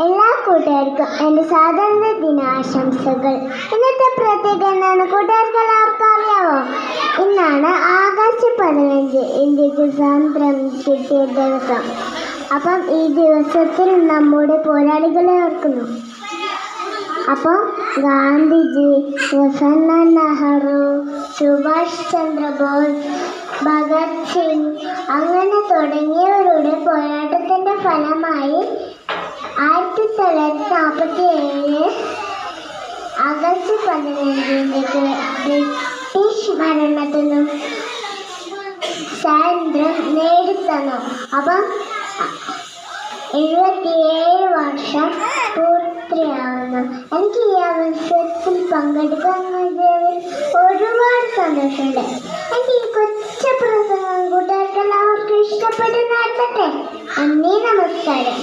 എല്ലാ കൂട്ടുകാർക്കും എൻ്റെ സ്വാതന്ത്ര്യ ദിനാശംസകൾ. ഇന്നത്തെ പ്രത്യേകത എന്താണ് കൂട്ടുകാർക്ക് എല്ലാവർക്കും അറിയാമോ? ഇന്നാണ് ആഗസ്റ്റ് 15 ഇന്ത്യക്ക് സ്വാതന്ത്ര്യം കിട്ടിയ ദിവസം. അപ്പം ഈ ദിവസത്തിൽ നമ്മുടെ പോരാളികളെ ഓർക്കുന്നു. അപ്പം ഗാന്ധിജി, ജവഹർലാൽ നെഹ്റു, സുഭാഷ് ചന്ദ്രബോസ്, ഭഗത് സിംഗ് അങ്ങനെ തുടങ്ങിയവരുടെ പോരാട്ടത്തിൻ്റെ ഫലമായി 1947 ആഗസ്റ്റ് 15 ബ്രിട്ടീഷ് ഭരണത്തിൽ നിന്നും സ്വാതന്ത്ര്യം നേടിത്തന്നു. അപ്പം 77 വർഷം പൂർത്തിയാവുന്നു. എനിക്ക് ഈ അവസരത്തിൽ പങ്കെടുക്കാൻ ഒരുപാട് സന്തോഷമുണ്ട്. എനിക്ക് ഈ കൊച്ചു പ്രസംഗം കൂട്ടുകാർക്ക് എല്ലാവർക്കും ഇഷ്ടപ്പെടുന്ന നന്ദി, നമസ്കാരം.